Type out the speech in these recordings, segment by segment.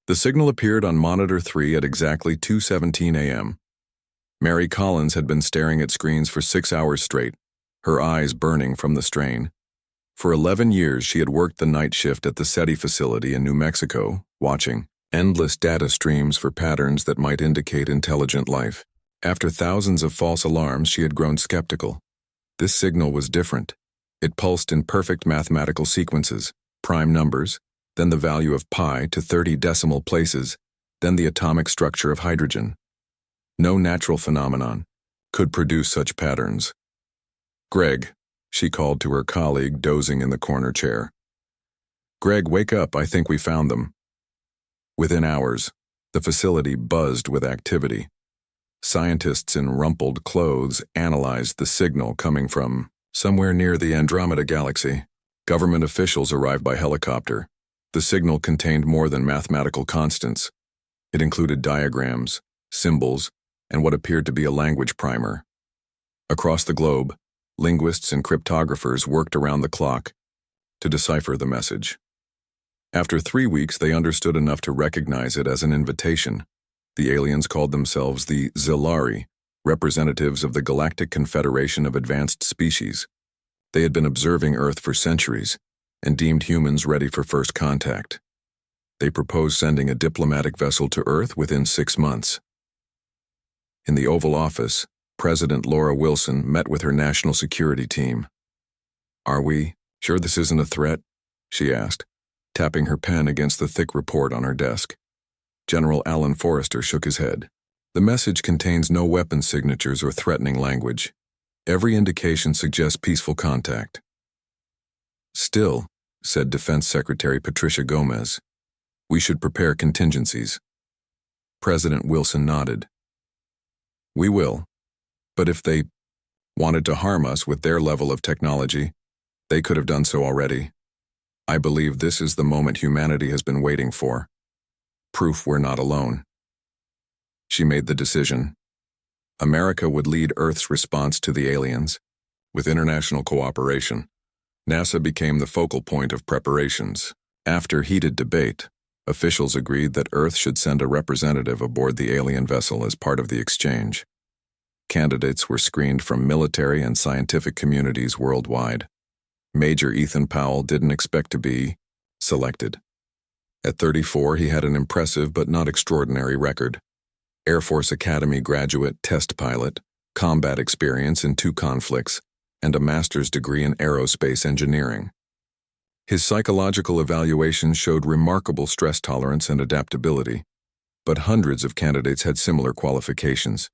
The signal appeared on Monitor 3 at exactly 2:17 a.m. Mary Collins had been staring at screens for 6 hours straight, her eyes burning from the strain. For 11 years, she had worked the night shift at the SETI facility in New Mexico, watching endless data streams for patterns that might indicate intelligent life. After thousands of false alarms, she had grown skeptical. This signal was different. It pulsed in perfect mathematical sequences, prime numbers, then the value of pi to 30 decimal places, then the atomic structure of hydrogen. No natural phenomenon could produce such patterns. "Greg," she called to her colleague dozing in the corner chair. "Greg, wake up, I think we found them." Within hours, the facility buzzed with activity. Scientists in rumpled clothes analyzed the signal coming from somewhere near the Andromeda Galaxy. Government officials arrived by helicopter. The signal contained more than mathematical constants. It included diagrams, symbols, and what appeared to be a language primer. Across the globe, linguists and cryptographers worked around the clock to decipher the message. After 3 weeks, they understood enough to recognize it as an invitation. The aliens called themselves the Zilari, representatives of the Galactic Confederation of Advanced Species. They had been observing Earth for centuries and deemed humans ready for first contact. They proposed sending a diplomatic vessel to Earth within 6 months. In the Oval Office, President Laura Wilson met with her national security team. "Are we sure this isn't a threat?" she asked, tapping her pen against the thick report on her desk. General Alan Forrester shook his head. "The message contains no weapon signatures or threatening language. Every indication suggests peaceful contact." "Still," said Defense Secretary Patricia Gomez, "we should prepare contingencies." President Wilson nodded. "We will. But if they wanted to harm us with their level of technology, they could have done so already. I believe this is the moment humanity has been waiting for. Proof we're not alone." She made the decision. America would lead Earth's response to the aliens. With international cooperation, NASA became the focal point of preparations. After heated debate, officials agreed that Earth should send a representative aboard the alien vessel as part of the exchange. Candidates were screened from military and scientific communities worldwide. Major Ethan Powell didn't expect to be selected. At 34, he had an impressive but not extraordinary record. Air Force Academy graduate, test pilot, combat experience in 2 conflicts, and a master's degree in aerospace engineering. His psychological evaluation showed remarkable stress tolerance and adaptability, but hundreds of candidates had similar qualifications.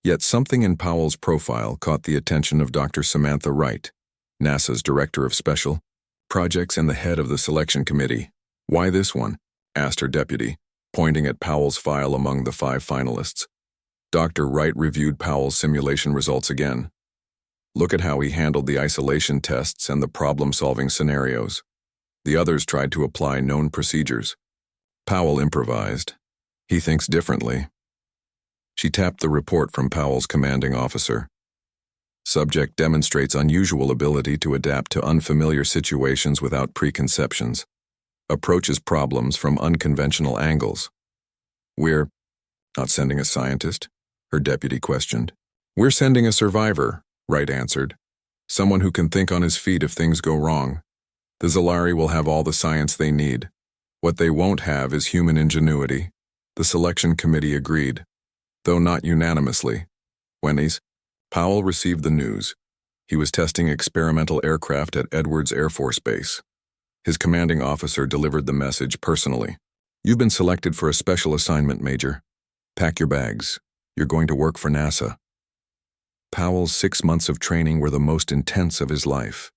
Yet something in Powell's profile caught the attention of Dr. Samantha Wright, NASA's Director of Special Projects and the head of the selection committee. "Why this one?" asked her deputy, pointing at Powell's file among the 5 finalists. Dr. Wright reviewed Powell's simulation results again. "Look at how he handled the isolation tests and the problem-solving scenarios. The others tried to apply known procedures. Powell improvised. He thinks differently." She tapped the report from Powell's commanding officer. "Subject demonstrates unusual ability to adapt to unfamiliar situations without preconceptions. Approaches problems from unconventional angles." "We're not sending a scientist?" her deputy questioned. "We're sending a survivor," Wright answered. "Someone who can think on his feet if things go wrong. The Zilari will have all the science they need. What they won't have is human ingenuity." The selection committee agreed, though not unanimously. Wendy's, Powell received the news. He was testing experimental aircraft at Edwards Air Force Base. His commanding officer delivered the message personally. "You've been selected for a special assignment, Major. Pack your bags. You're going to work for NASA." Powell's 6 months of training were the most intense of his life.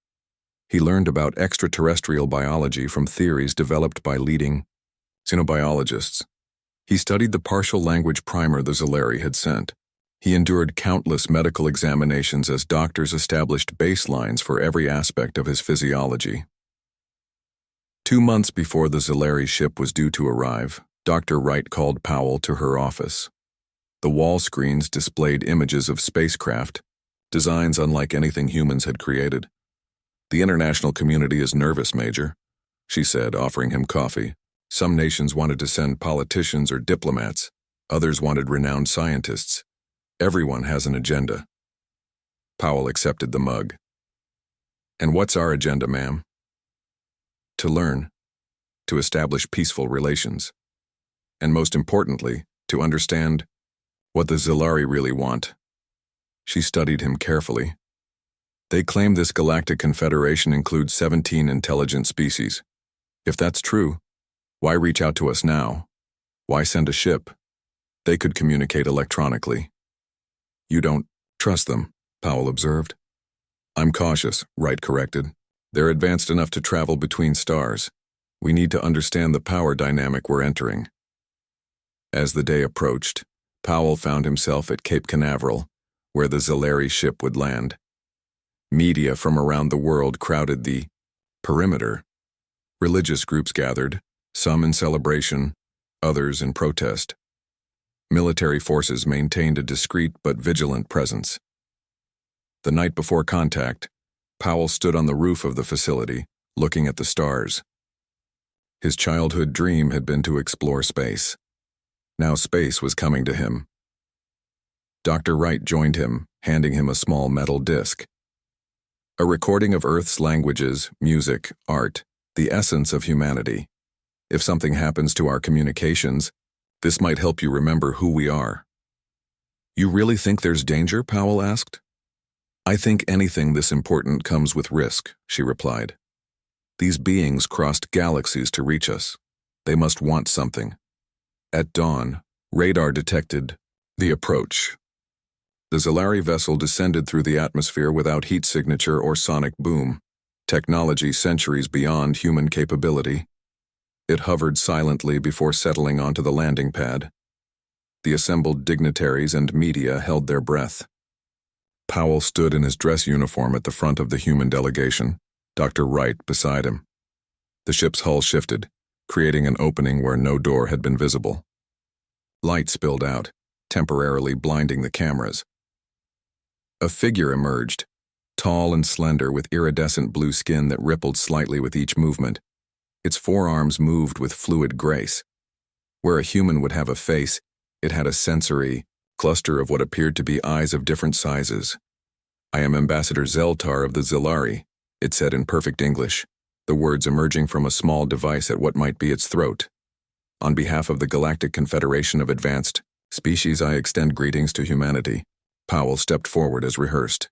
He learned about extraterrestrial biology from theories developed by leading xenobiologists. He studied the partial language primer the Zilari had sent. He endured countless medical examinations as doctors established baselines for every aspect of his physiology. 2 months before the Zilari ship was due to arrive, Dr. Wright called Powell to her office. The wall screens displayed images of spacecraft, designs unlike anything humans had created. "The international community is nervous, Major," she said, offering him coffee. Some nations wanted to send politicians or diplomats. Others wanted renowned scientists. Everyone has an agenda. Powell accepted the mug. And what's our agenda, ma'am? To learn, to establish peaceful relations, and most importantly, to understand what the Zilari really want. She studied him carefully. They claim this Galactic Confederation includes 17 intelligent species. If that's true, why reach out to us now? Why send a ship? They could communicate electronically. You don't trust them, Powell observed. I'm cautious, Wright corrected. They're advanced enough to travel between stars. We need to understand the power dynamic we're entering. As the day approached, Powell found himself at Cape Canaveral, where the Zilari ship would land. Media from around the world crowded the perimeter. Religious groups gathered, some in celebration, others in protest. Military forces maintained a discreet but vigilant presence. The night before contact, Powell stood on the roof of the facility, looking at the stars. His childhood dream had been to explore space. Now space was coming to him. Dr. Wright joined him, handing him a small metal disc. A recording of Earth's languages, music, art, the essence of humanity. If something happens to our communications, this might help you remember who we are. You really think there's danger? Powell asked. I think anything this important comes with risk, she replied. These beings crossed galaxies to reach us. They must want something. At dawn, radar detected the approach. The Zilari vessel descended through the atmosphere without heat signature or sonic boom, technology centuries beyond human capability. It hovered silently before settling onto the landing pad. The assembled dignitaries and media held their breath. Powell stood in his dress uniform at the front of the human delegation, Dr. Wright beside him. The ship's hull shifted, creating an opening where no door had been visible. Light spilled out, temporarily blinding the cameras. A figure emerged, tall and slender with iridescent blue skin that rippled slightly with each movement. Its forearms moved with fluid grace. Where a human would have a face, it had a sensory cluster of what appeared to be eyes of different sizes. I am Ambassador Zeltar of the Zilari, it said in perfect English, the words emerging from a small device at what might be its throat. On behalf of the Galactic Confederation of Advanced Species, I extend greetings to humanity. Powell stepped forward as rehearsed.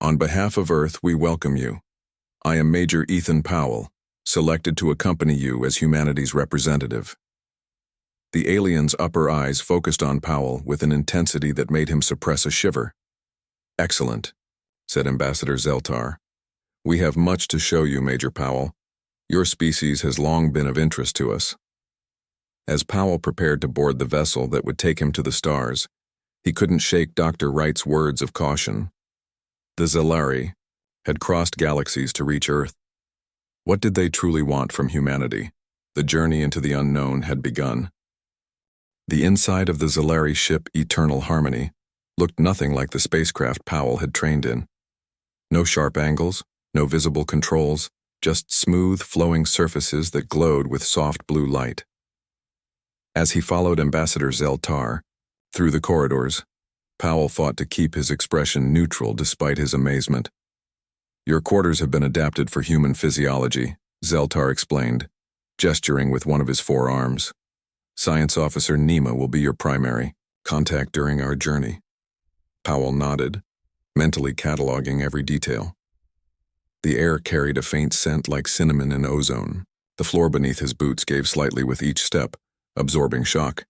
On behalf of Earth, we welcome you. I am Major Ethan Powell, selected to accompany you as humanity's representative. The alien's upper eyes focused on Powell with an intensity that made him suppress a shiver. Excellent, said Ambassador Zeltar. We have much to show you, Major Powell. Your species has long been of interest to us. As Powell prepared to board the vessel that would take him to the stars, he couldn't shake Dr. Wright's words of caution. The Zilari had crossed galaxies to reach Earth. What did they truly want from humanity? The journey into the unknown had begun. The inside of the Zilari ship Eternal Harmony looked nothing like the spacecraft Powell had trained in. No sharp angles, no visible controls, just smooth, flowing surfaces that glowed with soft blue light. As he followed Ambassador Zeltar through the corridors, Powell fought to keep his expression neutral despite his amazement. Your quarters have been adapted for human physiology, Zeltar explained, gesturing with one of his forearms. Science Officer Nima will be your primary contact during our journey. Powell nodded, mentally cataloging every detail. The air carried a faint scent like cinnamon and ozone. The floor beneath his boots gave slightly with each step, absorbing shock.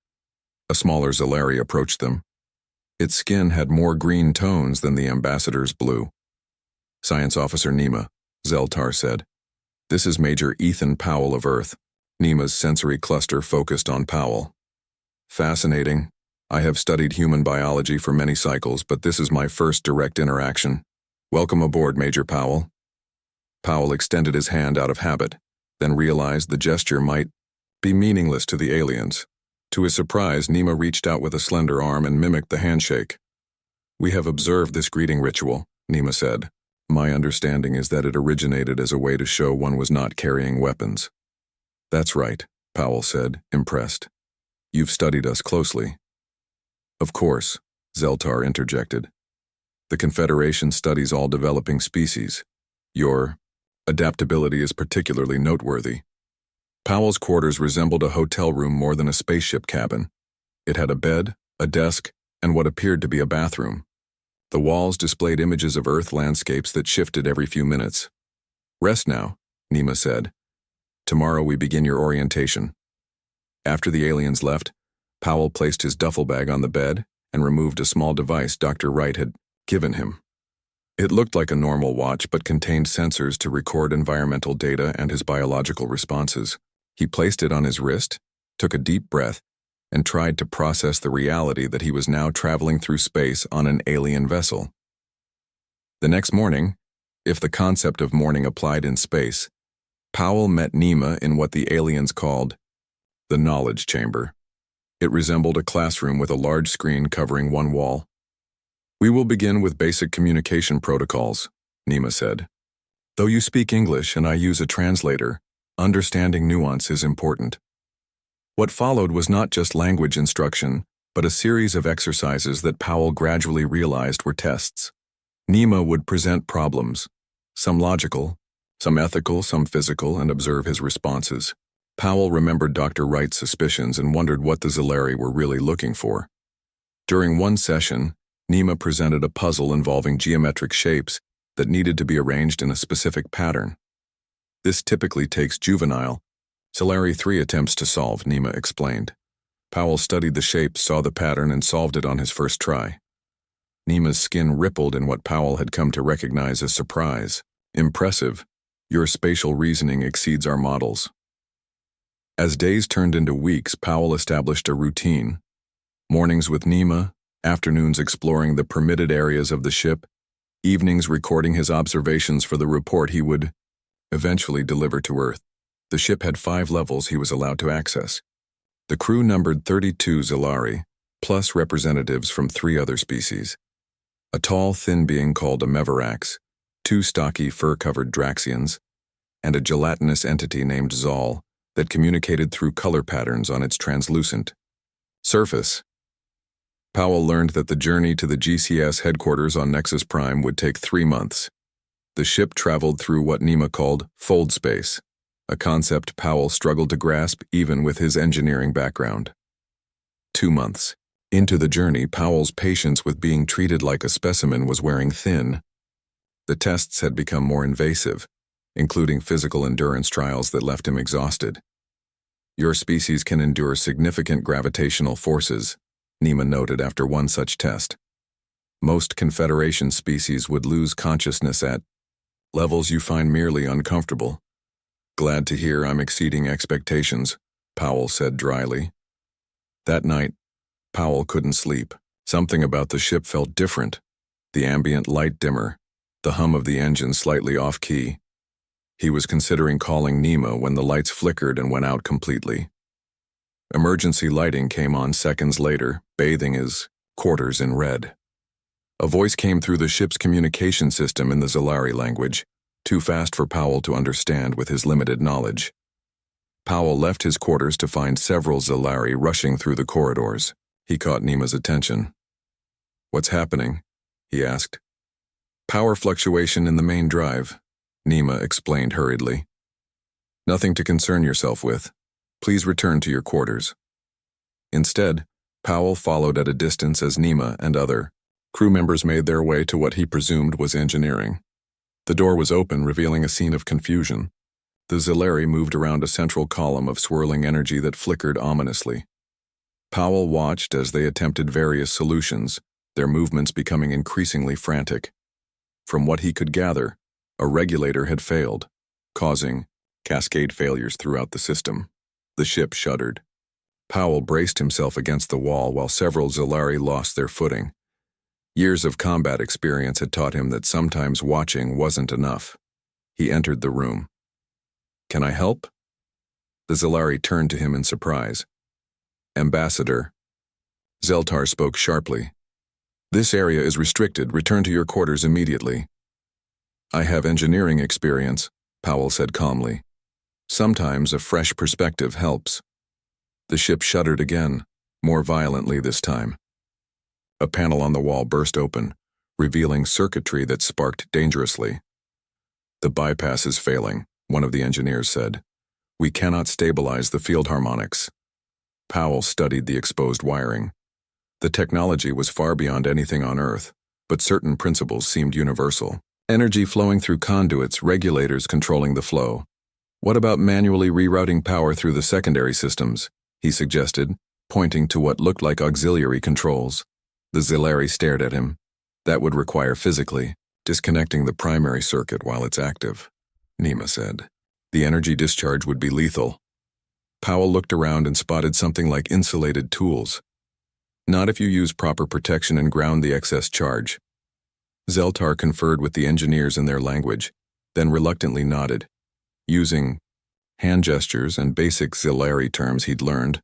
A smaller Zilari approached them. Its skin had more green tones than the ambassador's blue. Science Officer Nima, Zeltar said. This is Major Ethan Powell of Earth. Nima's sensory cluster focused on Powell. Fascinating. I have studied human biology for many cycles, but this is my first direct interaction. Welcome aboard, Major Powell. Powell extended his hand out of habit, then realized the gesture might be meaningless to the aliens. To his surprise, Nima reached out with a slender arm and mimicked the handshake. We have observed this greeting ritual, Nima said. My understanding is that it originated as a way to show one was not carrying weapons. That's right, Powell said, impressed. You've studied us closely. Of course, Zeltar interjected. The Confederation studies all developing species. Your adaptability is particularly noteworthy. Powell's quarters resembled a hotel room more than a spaceship cabin. It had a bed, a desk, and what appeared to be a bathroom. The walls displayed images of Earth landscapes that shifted every few minutes. Rest now, Nima said. Tomorrow we begin your orientation. After the aliens left, Powell placed his duffel bag on the bed and removed a small device Dr. Wright had given him. It looked like a normal watch but contained sensors to record environmental data and his biological responses. He placed it on his wrist, took a deep breath, and tried to process the reality that he was now traveling through space on an alien vessel. The next morning, if the concept of morning applied in space, Powell met Nima in what the aliens called the knowledge chamber. It resembled a classroom with a large screen covering one wall. We will begin with basic communication protocols, Nima said. Though you speak English and I use a translator, understanding nuance is important. What followed was not just language instruction, but a series of exercises that Powell gradually realized were tests. Nima would present problems, some logical, some ethical, some physical, and observe his responses. Powell remembered Dr. Wright's suspicions and wondered what the Zilari were really looking for. During one session, Nima presented a puzzle involving geometric shapes that needed to be arranged in a specific pattern. This typically takes juvenile, Zilari 3 attempts to solve, Nima explained. Powell studied the shapes, saw the pattern, and solved it on his first try. Nima's skin rippled in what Powell had come to recognize as surprise. Impressive. Your spatial reasoning exceeds our models. As days turned into weeks, Powell established a routine. Mornings with Nima, afternoons exploring the permitted areas of the ship, evenings recording his observations for the report he would eventually deliver to Earth. The ship had 5 levels he was allowed to access. The crew numbered 32 Zilari, plus representatives from 3 other species. A tall, thin being called a Meverax, 2 stocky, fur-covered Draxians, and a gelatinous entity named Zal that communicated through color patterns on its translucent surface. Powell learned that the journey to the GCS headquarters on Nexus Prime would take 3 months. The ship traveled through what Nima called fold space, a concept Powell struggled to grasp even with his engineering background. 2 months. Into the journey, Powell's patience with being treated like a specimen was wearing thin. The tests had become more invasive, including physical endurance trials that left him exhausted. Your species can endure significant gravitational forces, Nima noted after one such test. Most Confederation species would lose consciousness at levels you find merely uncomfortable. Glad to hear I'm exceeding expectations, Powell said dryly. That night, Powell couldn't sleep. Something about the ship felt different. The ambient light dimmer, the hum of the engine slightly off-key. He was considering calling Nima when the lights flickered and went out completely. Emergency lighting came on seconds later, bathing his quarters in red. A voice came through the ship's communication system in the Zilari language, too fast for Powell to understand with his limited knowledge. Powell left his quarters to find several Zilari rushing through the corridors. He caught Nima's attention. What's happening? He asked. Power fluctuation in the main drive, Nima explained hurriedly. Nothing to concern yourself with. Please return to your quarters. Instead, Powell followed at a distance as Nima and other crew members made their way to what he presumed was engineering. The door was open, revealing a scene of confusion. The Zilari moved around a central column of swirling energy that flickered ominously. Powell watched as they attempted various solutions, their movements becoming increasingly frantic. From what he could gather, a regulator had failed, causing cascade failures throughout the system. The ship shuddered. Powell braced himself against the wall while several Zilari lost their footing. Years of combat experience had taught him that sometimes watching wasn't enough. He entered the room. Can I help? The Zilari turned to him in surprise. Ambassador. Zeltar spoke sharply. This area is restricted. Return to your quarters immediately. I have engineering experience, Powell said calmly. Sometimes a fresh perspective helps. The ship shuddered again, more violently this time. A panel on the wall burst open, revealing circuitry that sparked dangerously. "The bypass is failing," one of the engineers said. "We cannot stabilize the field harmonics." Powell studied the exposed wiring. The technology was far beyond anything on Earth, but certain principles seemed universal. Energy flowing through conduits, regulators controlling the flow. "What about manually rerouting power through the secondary systems?" he suggested, pointing to what looked like auxiliary controls. The Zilari stared at him. "That would require physically disconnecting the primary circuit while it's active," Nima said. "The energy discharge would be lethal." Powell looked around and spotted something like insulated tools. "Not if you use proper protection and ground the excess charge." Zeltar conferred with the engineers in their language, then reluctantly nodded. Using hand gestures and basic Zilari terms he'd learned,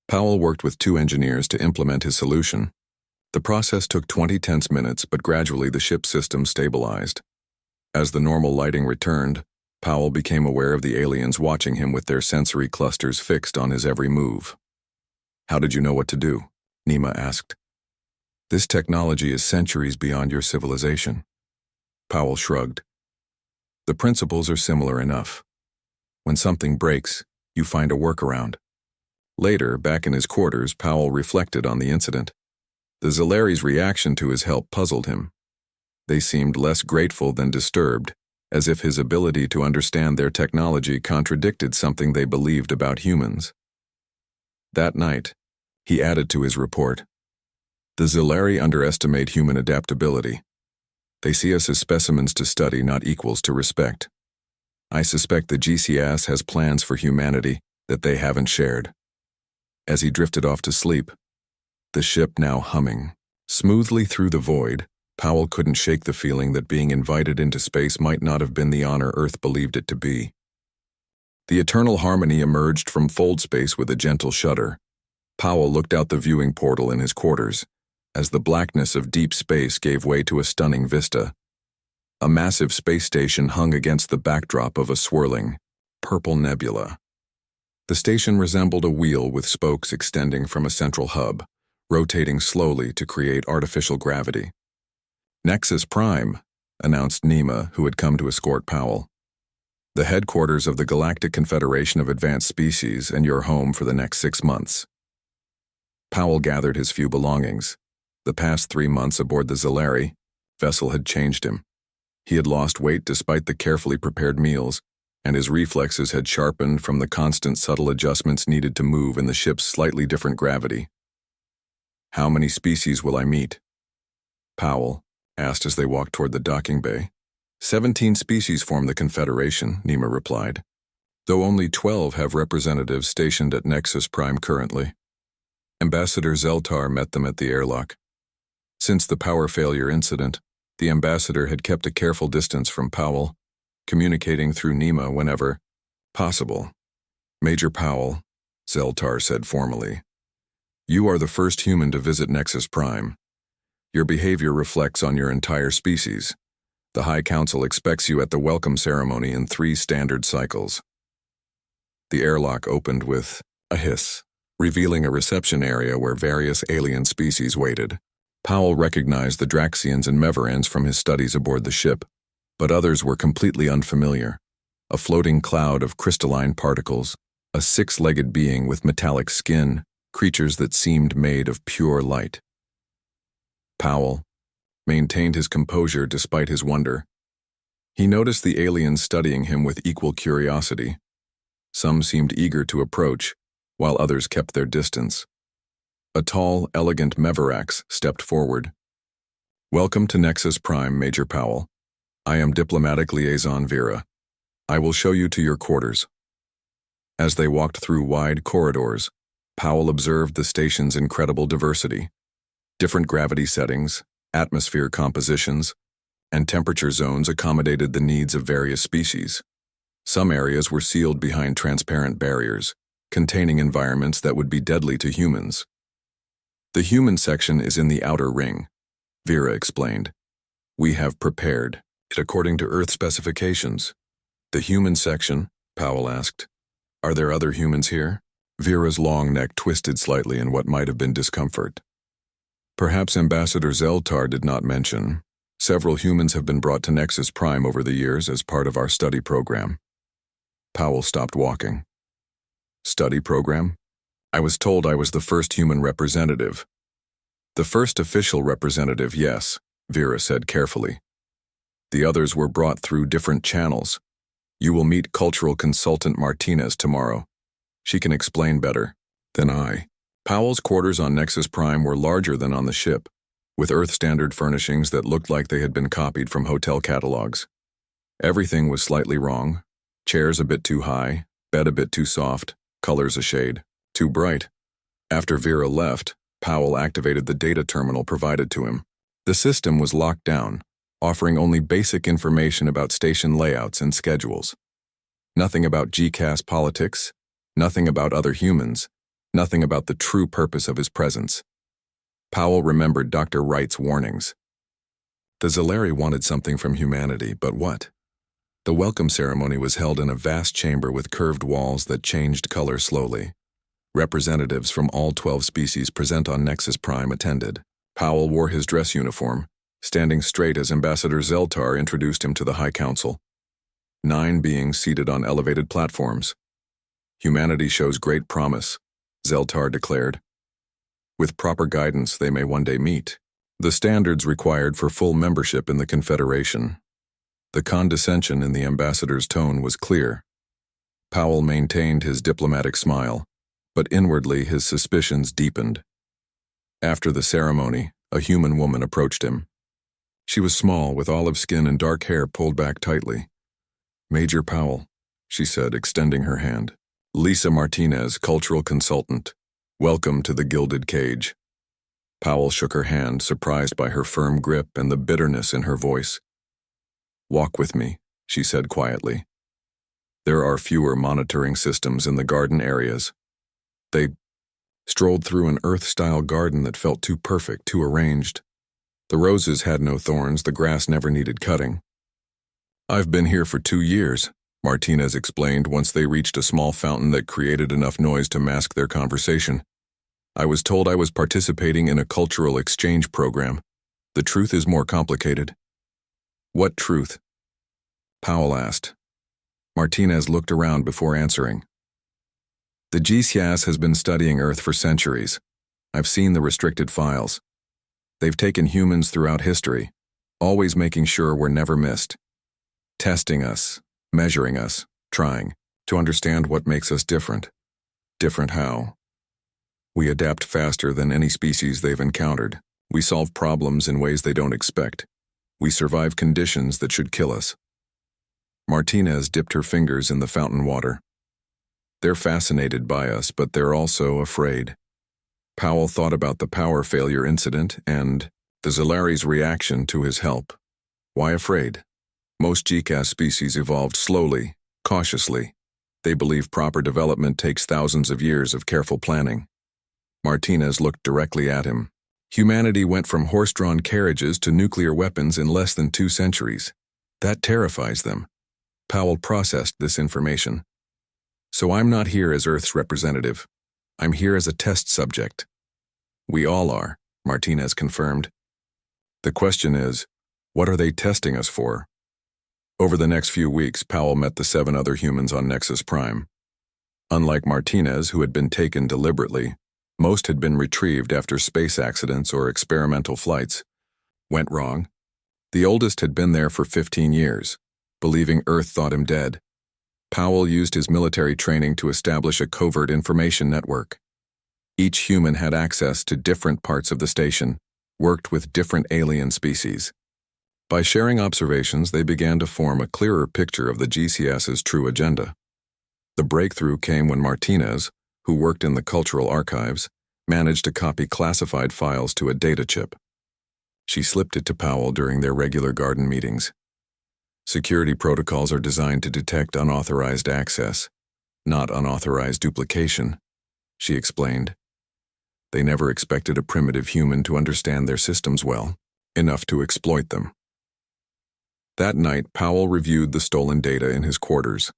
Powell worked with 2 engineers to implement his solution. The process took 20 tense minutes, but gradually the ship's system stabilized. As the normal lighting returned, Powell became aware of the aliens watching him with their sensory clusters fixed on his every move. "How did you know what to do?" Nima asked. "This technology is centuries beyond your civilization." Powell shrugged. "The principles are similar enough. When something breaks, you find a workaround." Later, back in his quarters, Powell reflected on the incident. The Zilari's reaction to his help puzzled him. They seemed less grateful than disturbed, as if his ability to understand their technology contradicted something they believed about humans. That night, he added to his report, "The Zilari underestimate human adaptability. They see us as specimens to study, not equals to respect. I suspect the GCS has plans for humanity that they haven't shared." As he drifted off to sleep, the ship now humming smoothly through the void, Powell couldn't shake the feeling that being invited into space might not have been the honor Earth believed it to be. The eternal harmony emerged from fold space with a gentle shudder. Powell looked out the viewing portal in his quarters, as the blackness of deep space gave way to a stunning vista. A massive space station hung against the backdrop of a swirling, purple nebula. The station resembled a wheel with spokes extending from a central hub, rotating slowly to create artificial gravity. "Nexus Prime," announced Nima, who had come to escort Powell. "The headquarters of the Galactic Confederation of Advanced Species and your home for the next 6 months." Powell gathered his few belongings. The past 3 months aboard the Zilari vessel had changed him. He had lost weight despite the carefully prepared meals, and his reflexes had sharpened from the constant subtle adjustments needed to move in the ship's slightly different gravity. "How many species will I meet?" Powell asked as they walked toward the docking bay. 17 species form the Confederation," Nima replied, "though only 12 have representatives stationed at Nexus Prime currently." Ambassador Zeltar met them at the airlock. Since the power failure incident, the ambassador had kept a careful distance from Powell, communicating through Nima whenever possible. "Major Powell," Zeltar said formally, "you are the first human to visit Nexus Prime. Your behavior reflects on your entire species. The High Council expects you at the welcome ceremony in 3 standard cycles." The airlock opened with a hiss, revealing a reception area where various alien species waited. Powell recognized the Draxians and Meverans from his studies aboard the ship, but others were completely unfamiliar. A floating cloud of crystalline particles, a 6-legged being with metallic skin, creatures that seemed made of pure light. Powell maintained his composure despite his wonder. He noticed the aliens studying him with equal curiosity. Some seemed eager to approach, while others kept their distance. A tall, elegant Meverax stepped forward. "Welcome to Nexus Prime, Major Powell. I am Diplomatic Liaison Vera. I will show you to your quarters." As they walked through wide corridors, Powell observed the station's incredible diversity. Different gravity settings, atmosphere compositions, and temperature zones accommodated the needs of various species. Some areas were sealed behind transparent barriers, containing environments that would be deadly to humans. "The human section is in the outer ring," Vera explained. "We have prepared it according to Earth specifications. The human section, Powell asked. Are there other humans here? Vera's long neck twisted slightly in what might have been discomfort. Perhaps Ambassador Zeltar did not mention. Several humans have been brought to Nexus Prime over the years as part of our study program. Powell stopped walking. Study program? I was told I was the first human representative. The first official representative, yes, Vera said carefully. The others were brought through different channels. You will meet cultural consultant Martinez tomorrow. She can explain better than I. Powell's quarters on Nexus Prime were larger than on the ship, with Earth-standard furnishings that looked like they had been copied from hotel catalogs. Everything was slightly wrong. Chairs a bit too high, bed a bit too soft, colors a shade too bright. After Vera left, Powell activated the data terminal provided to him. The system was locked down, offering only basic information about station layouts and schedules. Nothing about GCAS politics, nothing about other humans, nothing about the true purpose of his presence. Powell remembered Dr. Wright's warnings. The Zelari wanted something from humanity, but what? The welcome ceremony was held in a vast chamber with curved walls that changed color slowly. Representatives from all 12 species present on Nexus Prime attended. Powell wore his dress uniform, standing straight as Ambassador Zeltar introduced him to the High Council. 9 beings seated on elevated platforms. Humanity shows great promise, Zeltar declared. With proper guidance, they may one day meet the standards required for full membership in the Confederation. The condescension in the ambassador's tone was clear. Powell maintained his diplomatic smile, but inwardly his suspicions deepened. After the ceremony, a human woman approached him. She was small, with olive skin and dark hair pulled back tightly. Major Powell, she said, extending her hand. Lisa Martinez, cultural consultant. Welcome to the Gilded Cage. Powell shook her hand, surprised by her firm grip and the bitterness in her voice. Walk with me, she said quietly. There are fewer monitoring systems in the garden areas. They strolled through an Earth-style garden that felt too perfect, too arranged. The roses had no thorns, the grass never needed cutting. I've been here for 2 years, Martinez explained once they reached a small fountain that created enough noise to mask their conversation. I was told I was participating in a cultural exchange program. The truth is more complicated. What truth? Powell asked. Martinez looked around before answering. The GCAS has been studying Earth for centuries. I've seen the restricted files. They've taken humans throughout history, always making sure we're never missed. Testing us, measuring us, trying to understand what makes us different. Different how? We adapt faster than any species they've encountered. We solve problems in ways they don't expect. We survive conditions that should kill us. Martinez dipped her fingers in the fountain water. They're fascinated by us, but they're also afraid. Powell thought about the power failure incident and the Zelari's reaction to his help. Why afraid? Most GCAS species evolved slowly, cautiously. They believe proper development takes thousands of years of careful planning. Martinez looked directly at him. Humanity went from horse-drawn carriages to nuclear weapons in less than 2 centuries. That terrifies them. Powell processed this information. So I'm not here as Earth's representative. I'm here as a test subject. We all are, Martinez confirmed. The question is, what are they testing us for? Over the next few weeks, Powell met the 7 other humans on Nexus Prime. Unlike Martinez, who had been taken deliberately, most had been retrieved after space accidents or experimental flights went wrong. The oldest had been there for 15 years, believing Earth thought him dead. Powell used his military training to establish a covert information network. Each human had access to different parts of the station, worked with different alien species. By sharing observations, they began to form a clearer picture of the GCS's true agenda. The breakthrough came when Martinez, who worked in the cultural archives, managed to copy classified files to a data chip. She slipped it to Powell during their regular garden meetings. Security protocols are designed to detect unauthorized access, not unauthorized duplication, she explained. They never expected a primitive human to understand their systems well, enough to exploit them. That night, Powell reviewed the stolen data in his quarters.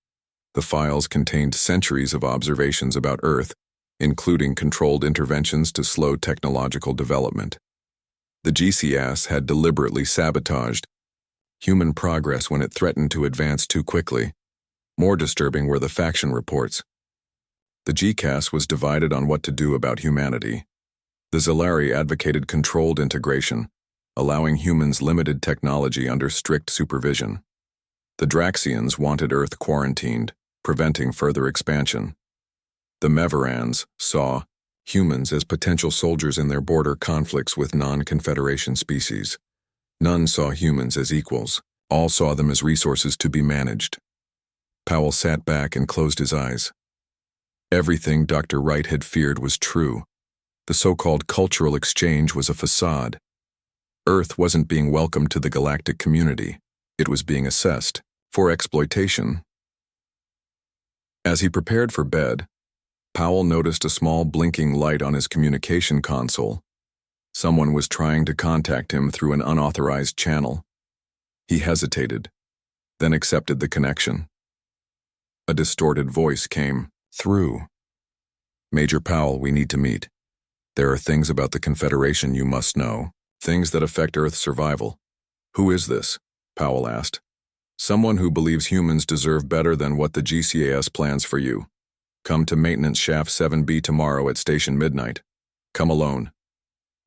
The files contained centuries of observations about Earth, including controlled interventions to slow technological development. The GCS had deliberately sabotaged human progress when it threatened to advance too quickly. More disturbing were the faction reports. The GCAS was divided on what to do about humanity. The Zalari advocated controlled integration, allowing humans limited technology under strict supervision. The Draxians wanted Earth quarantined, preventing further expansion. The Meverans saw humans as potential soldiers in their border conflicts with non-Confederation species. None saw humans as equals. All saw them as resources to be managed. Powell sat back and closed his eyes. Everything Dr. Wright had feared was true. The so-called cultural exchange was a facade. Earth wasn't being welcomed to the galactic community. It was being assessed for exploitation. As he prepared for bed, Powell noticed a small blinking light on his communication console. Someone was trying to contact him through an unauthorized channel. He hesitated, then accepted the connection. A distorted voice came through. "Major Powell, we need to meet. There are things about the Confederation you must know, things that affect Earth's survival." "Who is this?" Powell asked. "Someone who believes humans deserve better than what the GCAS plans for you. Come to Maintenance Shaft 7B tomorrow at Station Midnight. Come alone."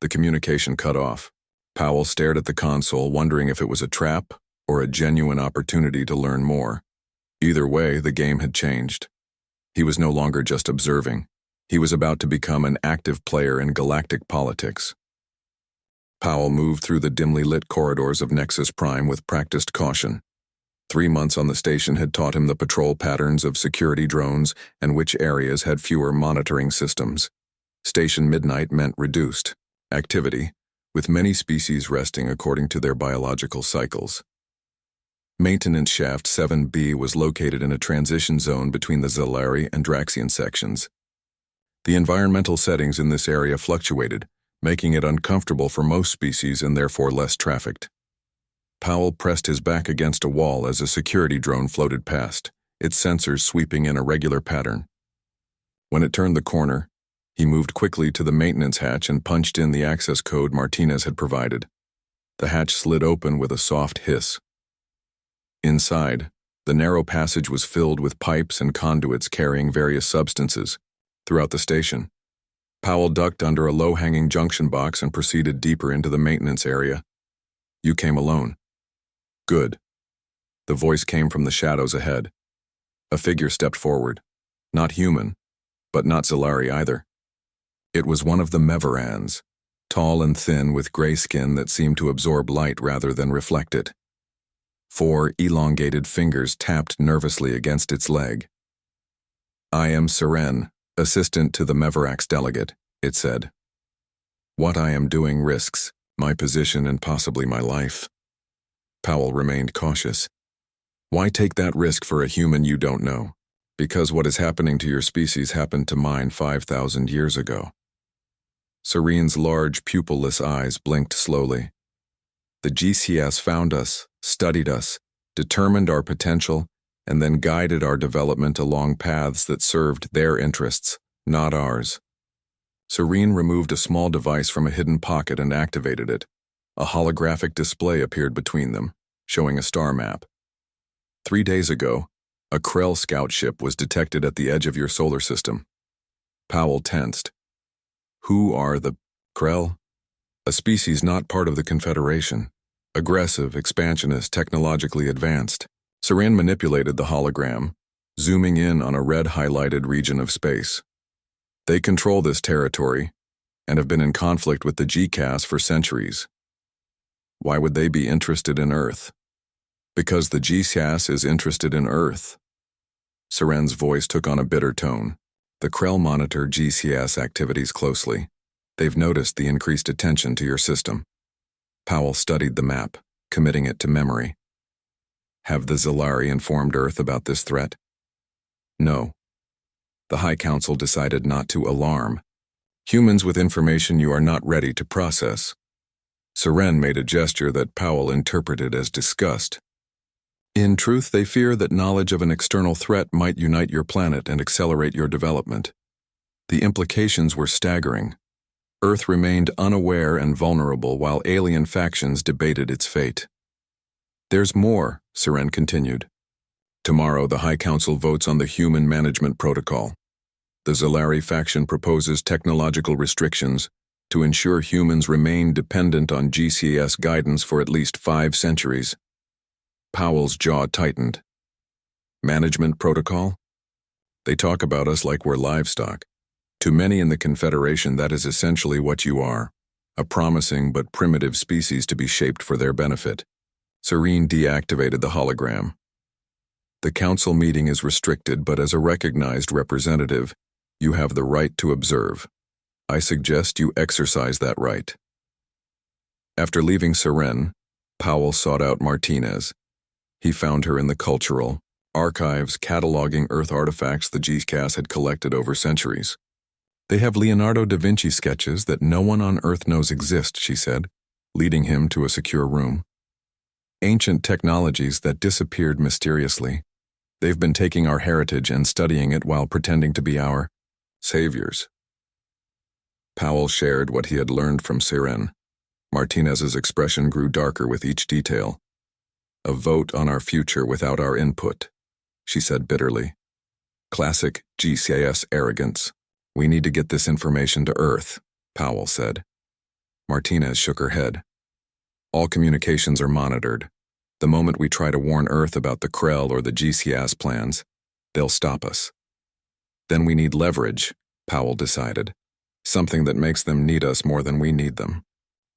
The communication cut off. Powell stared at the console, wondering if it was a trap or a genuine opportunity to learn more. Either way, the game had changed. He was no longer just observing. He was about to become an active player in galactic politics. Powell moved through the dimly lit corridors of Nexus Prime with practiced caution. 3 months on the station had taught him the patrol patterns of security drones and which areas had fewer monitoring systems. Station Midnight meant reduced activity, with many species resting according to their biological cycles. Maintenance Shaft 7B was located in a transition zone between the Zalari and Draxian sections. The environmental settings in this area fluctuated, making it uncomfortable for most species and therefore less trafficked. Powell pressed his back against a wall as a security drone floated past, its sensors sweeping in a regular pattern. When it turned the corner, he moved quickly to the maintenance hatch and punched in the access code Martinez had provided. The hatch slid open with a soft hiss. Inside, the narrow passage was filled with pipes and conduits carrying various substances. Throughout the station, Powell ducked under a low-hanging junction box and proceeded deeper into the maintenance area. "You came alone." "Good." The voice came from the shadows ahead. A figure stepped forward. Not human, but not Zalari either. It was one of the Meverans, tall and thin with gray skin that seemed to absorb light rather than reflect it. 4 elongated fingers tapped nervously against its leg. "I am Seren, assistant to the Meverax delegate," it said. "What I am doing risks my position and possibly my life." Powell remained cautious. "Why take that risk for a human you don't know?" "Because what is happening to your species happened to mine 5,000 years ago." Serene's large, pupilless eyes blinked slowly. "The GCS found us, studied us, determined our potential, and then guided our development along paths that served their interests, not ours." Serene removed a small device from a hidden pocket and activated it. A holographic display appeared between them, showing a star map. 3 days ago, a Krell scout ship was detected at the edge of your solar system. Powell tensed. "Who are the Krell?" "A species not part of the Confederation. Aggressive, expansionist, technologically advanced." Seren manipulated the hologram, zooming in on a red-highlighted region of space. "They control this territory and have been in conflict with the GCAS for centuries." "Why would they be interested in Earth?" "Because the GCAS is interested in Earth." Seren's voice took on a bitter tone. "The Krell monitor GCAS activities closely. They've noticed the increased attention to your system." Powell studied the map, committing it to memory. "Have the Zalari informed Earth about this threat?" "No. The High Council decided not to alarm humans with information you are not ready to process." Seren made a gesture that Powell interpreted as disgust. In truth, they fear that knowledge of an external threat might unite your planet and accelerate your development. The implications were staggering. Earth remained unaware and vulnerable while alien factions debated its fate. There's more, Seren continued. Tomorrow, the High Council votes on the Human Management Protocol. The Zalari faction proposes technological restrictions to ensure humans remain dependent on GCS guidance for at least 5 centuries. Powell's jaw tightened. Management protocol? They talk about us like we're livestock. To many in the Confederation, that is essentially what you are, a promising but primitive species to be shaped for their benefit. Serene deactivated the hologram. The council meeting is restricted, but as a recognized representative, you have the right to observe. I suggest you exercise that right. After leaving Seren, Powell sought out Martinez. He found her in the cultural archives cataloging Earth artifacts the GCAS had collected over centuries. They have Leonardo da Vinci sketches that no one on Earth knows exist, she said, leading him to a secure room. Ancient technologies that disappeared mysteriously. They've been taking our heritage and studying it while pretending to be our saviors. Powell shared what he had learned from Seren. Martinez's expression grew darker with each detail. A vote on our future without our input, she said bitterly. Classic GCAS arrogance. We need to get this information to Earth, Powell said. Martinez shook her head. All communications are monitored. The moment we try to warn Earth about the Krell or the GCAS plans, they'll stop us. Then we need leverage, Powell decided. Something that makes them need us more than we need them.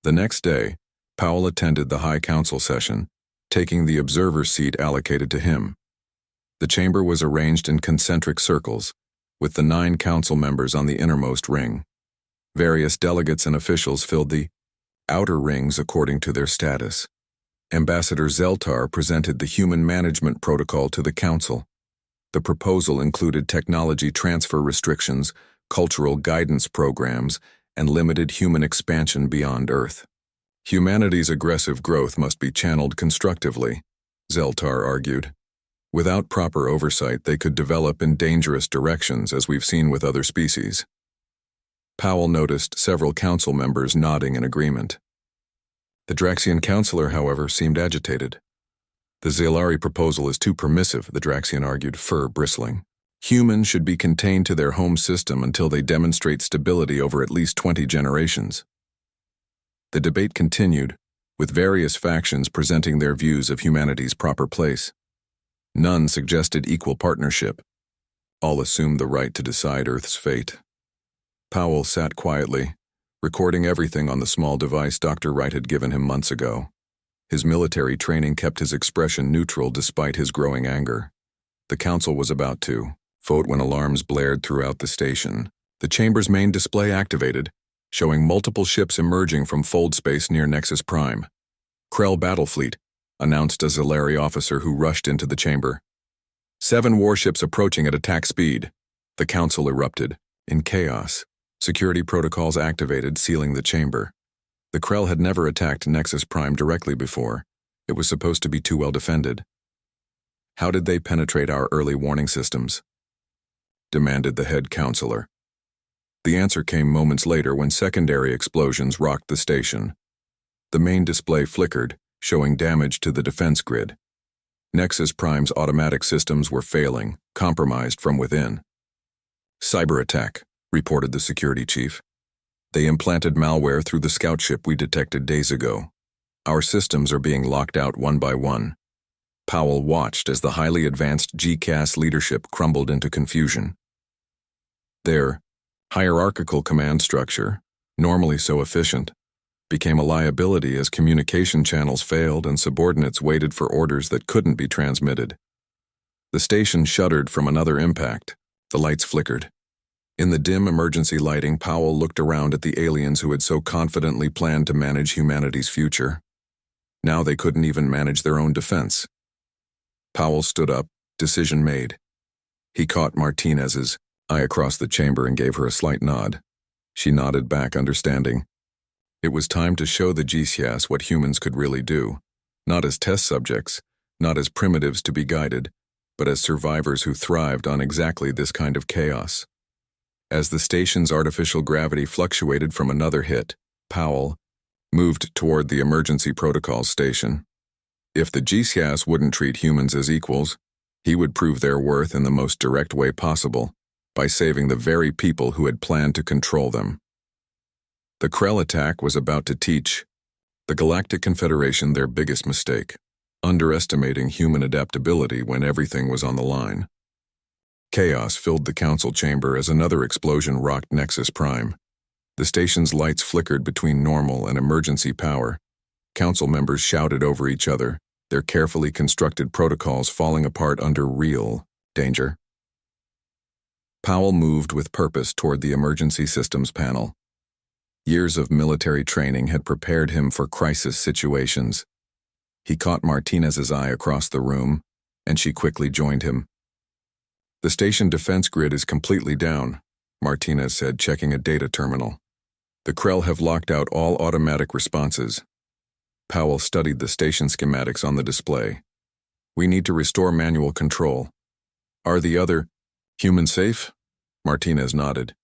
The next day, Powell attended the High Council session, taking the observer seat allocated to him. The chamber was arranged in concentric circles, with the 9 council members on the innermost ring. Various delegates and officials filled the outer rings according to their status. Ambassador Zeltar presented the Human Management Protocol to the council. The proposal included technology transfer restrictions, cultural guidance programs, and limited human expansion beyond Earth. Humanity's aggressive growth must be channeled constructively, Zeltar argued. Without proper oversight, they could develop in dangerous directions, as we've seen with other species. Powell noticed several council members nodding in agreement. The Draxian counselor, however, seemed agitated. The Zalari proposal is too permissive, the Draxian argued, fur bristling. Humans should be contained to their home system until they demonstrate stability over at least 20 generations. The debate continued, with various factions presenting their views of humanity's proper place. None suggested equal partnership. All assumed the right to decide Earth's fate. Powell sat quietly, recording everything on the small device Dr. Wright had given him months ago. His military training kept his expression neutral despite his growing anger. The council was about to vote when alarms blared throughout the station. The chamber's main display activated, showing multiple ships emerging from fold space near Nexus Prime. Krell Battlefleet, announced a Zalari officer who rushed into the chamber. 7 warships approaching at attack speed. The council erupted. In chaos, security protocols activated, sealing the chamber. The Krell had never attacked Nexus Prime directly before. It was supposed to be too well defended. How did they penetrate our early warning systems? Demanded the head counselor. The answer came moments later when secondary explosions rocked the station. The main display flickered, showing damage to the defense grid. Nexus Prime's automatic systems were failing, compromised from within. Cyber attack, reported the security chief. They implanted malware through the scout ship we detected days ago. Our systems are being locked out one by one. Powell watched as the highly advanced GCAS leadership crumbled into confusion. Their hierarchical command structure, normally so efficient, became a liability as communication channels failed and subordinates waited for orders that couldn't be transmitted. The station shuddered from another impact. The lights flickered. In the dim emergency lighting, Powell looked around at the aliens who had so confidently planned to manage humanity's future. Now they couldn't even manage their own defense. Powell stood up, decision made. He caught Martinez's eye across the chamber and gave her a slight nod. She nodded back, understanding. It was time to show the GCAS what humans could really do, not as test subjects, not as primitives to be guided, but as survivors who thrived on exactly this kind of chaos. As the station's artificial gravity fluctuated from another hit, Powell moved toward the emergency protocols station. If the GCAS wouldn't treat humans as equals, he would prove their worth in the most direct way possible, by saving the very people who had planned to control them. The Krell attack was about to teach the Galactic Confederation their biggest mistake, underestimating human adaptability when everything was on the line. Chaos filled the council chamber as another explosion rocked Nexus Prime. The station's lights flickered between normal and emergency power. Council members shouted over each other, their carefully constructed protocols falling apart under real danger. Powell moved with purpose toward the emergency systems panel. Years of military training had prepared him for crisis situations. He caught Martinez's eye across the room, and she quickly joined him. "The station defense grid is completely down," Martinez said, checking a data terminal. "The Krell have locked out all automatic responses." Powell studied the station schematics on the display. "We need to restore manual control." "Are the other humans safe?" Martinez nodded.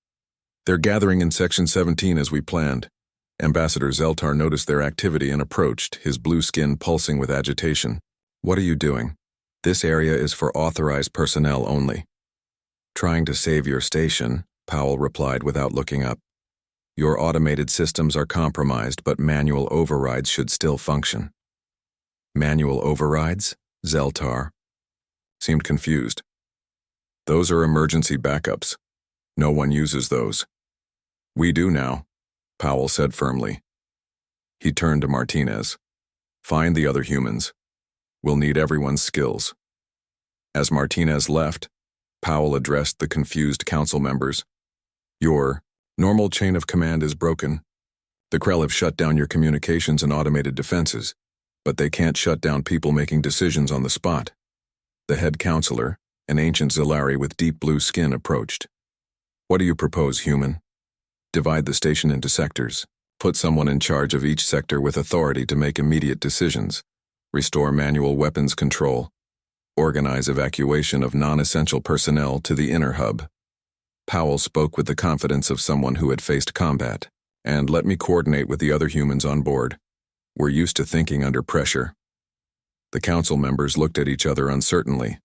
"They're gathering in Section 17 as we planned." Ambassador Zeltar noticed their activity and approached, his blue skin pulsing with agitation. "What are you doing?" "This area is for authorized personnel only." "Trying to save your station," Powell replied without looking up. "Your automated systems are compromised, but manual overrides should still function." "Manual overrides?" Zeltar seemed confused. "Those are emergency backups. No one uses those." "We do now," Powell said firmly. He turned to Martinez. "Find the other humans. We'll need everyone's skills." As Martinez left, Powell addressed the confused council members. "Your normal chain of command is broken. The Krell have shut down your communications and automated defenses, but they can't shut down people making decisions on the spot." The head counselor, an ancient Zilari with deep blue skin, approached. "What do you propose, human?" "Divide the station into sectors. Put someone in charge of each sector with authority to make immediate decisions. Restore manual weapons control. Organize evacuation of non-essential personnel to the inner hub." Powell spoke with the confidence of someone who had faced combat. "And let me coordinate with the other humans on board. We're used to thinking under pressure." The council members looked at each other uncertainly.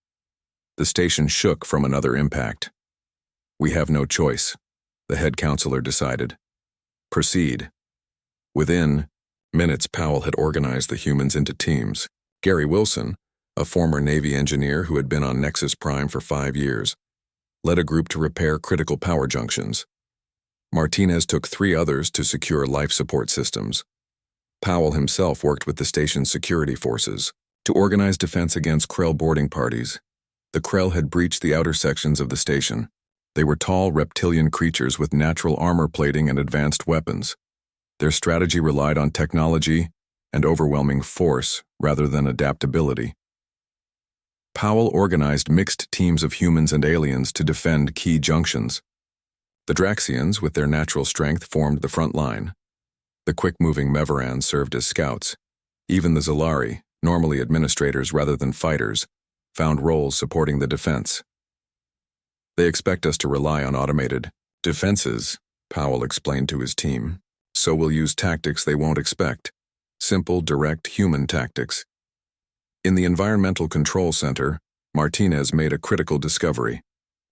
The station shook from another impact. "We have no choice," the head counselor decided. "Proceed." Within minutes, Powell had organized the humans into teams. Gary Wilson, a former Navy engineer who had been on Nexus Prime for 5 years, led a group to repair critical power junctions. Martinez took 3 others to secure life support systems. Powell himself worked with the station's security forces to organize defense against Krell boarding parties. The Krell had breached the outer sections of the station. They were tall reptilian creatures with natural armor plating and advanced weapons. Their strategy relied on technology and overwhelming force rather than adaptability. Powell organized mixed teams of humans and aliens to defend key junctions. The Draxians, with their natural strength, formed the front line. The quick-moving Mevarans served as scouts. Even the Zilari, normally administrators rather than fighters, found roles supporting the defense. "They expect us to rely on automated defenses," Powell explained to his team. "So we'll use tactics they won't expect. Simple, direct human tactics." In the Environmental Control Center, Martinez made a critical discovery.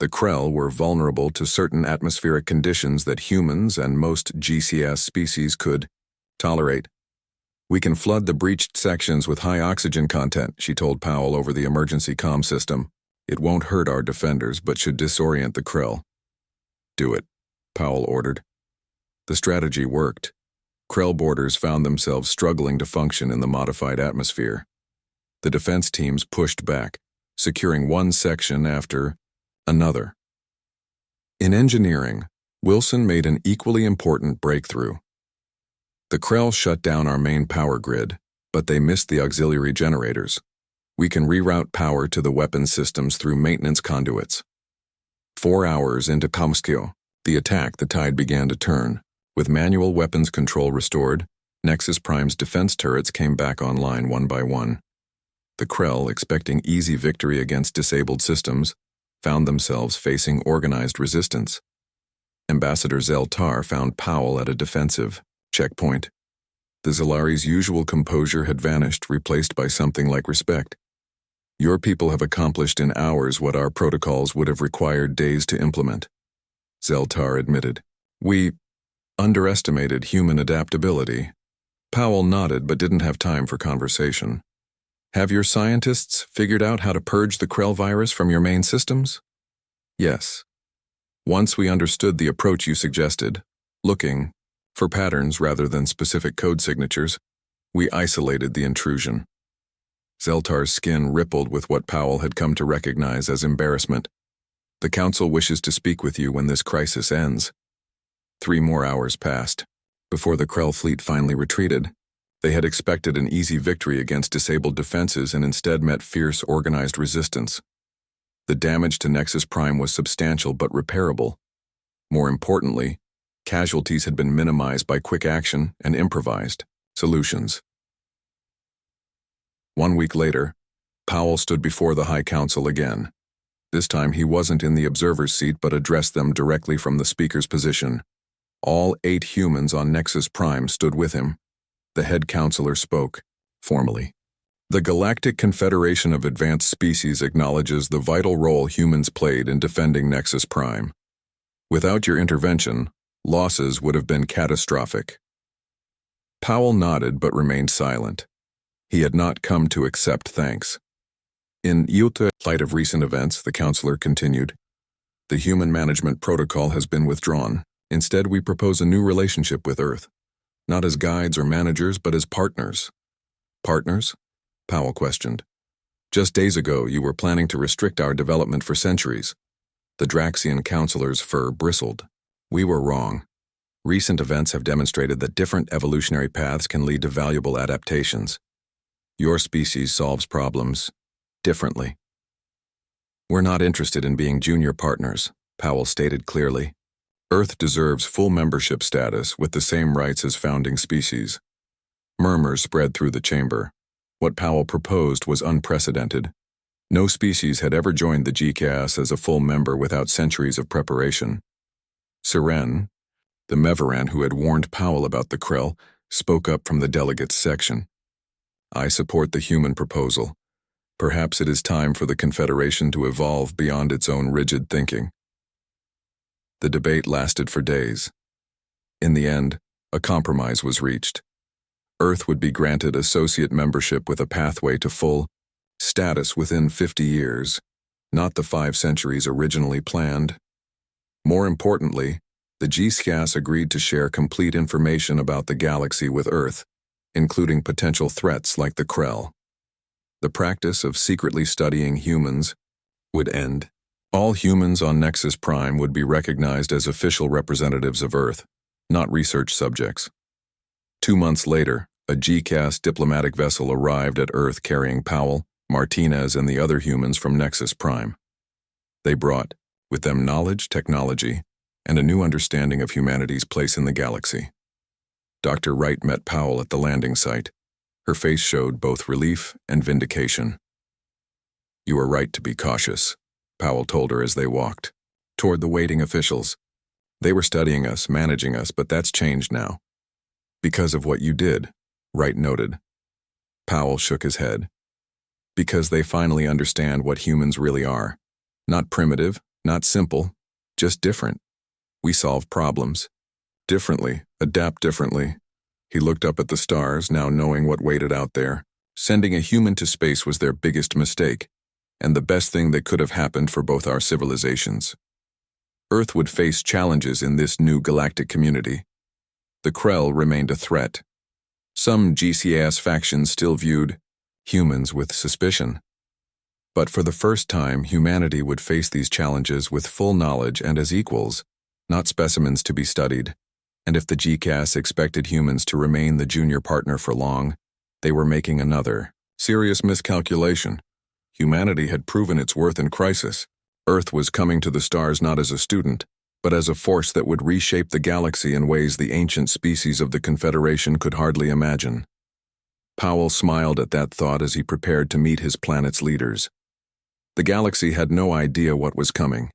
The Krell were vulnerable to certain atmospheric conditions that humans and most GCS species could tolerate. "We can flood the breached sections with high oxygen content," she told Powell over the emergency comm system. "It won't hurt our defenders, but should disorient the Krell." "Do it," Powell ordered. The strategy worked. Krell boarders found themselves struggling to function in the modified atmosphere. The defense teams pushed back, securing one section after another. In engineering, Wilson made an equally important breakthrough. The Krell shut down our main power grid, but they missed the auxiliary generators. We can reroute power to the weapon systems through maintenance conduits. 4 hours into Kamskyo, the tide began to turn. With manual weapons control restored, Nexus Prime's defense turrets came back online one by one. The Krell, expecting easy victory against disabled systems, found themselves facing organized resistance. Ambassador Zeltar found Powell at a defensive checkpoint. The Zalari's usual composure had vanished, replaced by something like respect. Your people have accomplished in hours what our protocols would have required days to implement, Zeltar admitted. We underestimated human adaptability. Powell nodded but didn't have time for conversation. Have your scientists figured out how to purge the Krell virus from your main systems? Yes. Once we understood the approach you suggested, looking for patterns rather than specific code signatures, we isolated the intrusion. Zeltar's skin rippled with what Powell had come to recognize as embarrassment. The Council wishes to speak with you when this crisis ends. 3 more hours passed. Before the Krell fleet finally retreated, they had expected an easy victory against disabled defenses and instead met fierce organized resistance. The damage to Nexus Prime was substantial but repairable. More importantly, casualties had been minimized by quick action and improvised solutions. 1 week later, Powell stood before the High Council again. This time he wasn't in the observer's seat but addressed them directly from the speaker's position. All 8 humans on Nexus Prime stood with him. The head counselor spoke, formally. The Galactic Confederation of Advanced Species acknowledges the vital role humans played in defending Nexus Prime. Without your intervention, losses would have been catastrophic. Powell nodded but remained silent. He had not come to accept thanks. In light of recent events, the counselor continued, the human management protocol has been withdrawn. Instead, we propose a new relationship with Earth, not as guides or managers, but as partners. Partners? Powell questioned. Just days ago, you were planning to restrict our development for centuries. The Draxian counselor's fur bristled. We were wrong. Recent events have demonstrated that different evolutionary paths can lead to valuable adaptations. Your species solves problems differently. We're not interested in being junior partners, Powell stated clearly. Earth deserves full membership status with the same rights as founding species. Murmurs spread through the chamber. What Powell proposed was unprecedented. No species had ever joined the GCAS as a full member without centuries of preparation. Seren, the Mevaran who had warned Powell about the Krell, spoke up from the delegates section. I support the human proposal. Perhaps it is time for the Confederation to evolve beyond its own rigid thinking. The debate lasted for days. In the end, a compromise was reached. Earth would be granted associate membership with a pathway to full status within 50 years, not the 5 centuries originally planned. More importantly, the GCAS agreed to share complete information about the galaxy with Earth, including potential threats like the Krell. The practice of secretly studying humans would end. All humans on Nexus Prime would be recognized as official representatives of Earth, not research subjects. 2 months later, a GCAS diplomatic vessel arrived at Earth carrying Powell, Martinez, and the other humans from Nexus Prime. They brought, with them, knowledge, technology, and a new understanding of humanity's place in the galaxy. Dr. Wright met Powell at the landing site. Her face showed both relief and vindication. You are right to be cautious, Powell told her as they walked toward the waiting officials. They were studying us, managing us, but that's changed now. Because of what you did, Wright noted. Powell shook his head. Because they finally understand what humans really are. Not primitive, not simple, just different. We solve problems. Differently, adapt differently. He looked up at the stars, now knowing what waited out there. Sending a human to space was their biggest mistake, and the best thing that could have happened for both our civilizations. Earth would face challenges in this new galactic community. The Krell remained a threat. Some GCAS factions still viewed humans with suspicion. But for the first time, humanity would face these challenges with full knowledge and as equals, not specimens to be studied. And if the GCAS expected humans to remain the junior partner for long, they were making another serious miscalculation. Humanity had proven its worth in crisis. Earth was coming to the stars not as a student, but as a force that would reshape the galaxy in ways the ancient species of the Confederation could hardly imagine. Powell smiled at that thought as he prepared to meet his planet's leaders. The galaxy had no idea what was coming,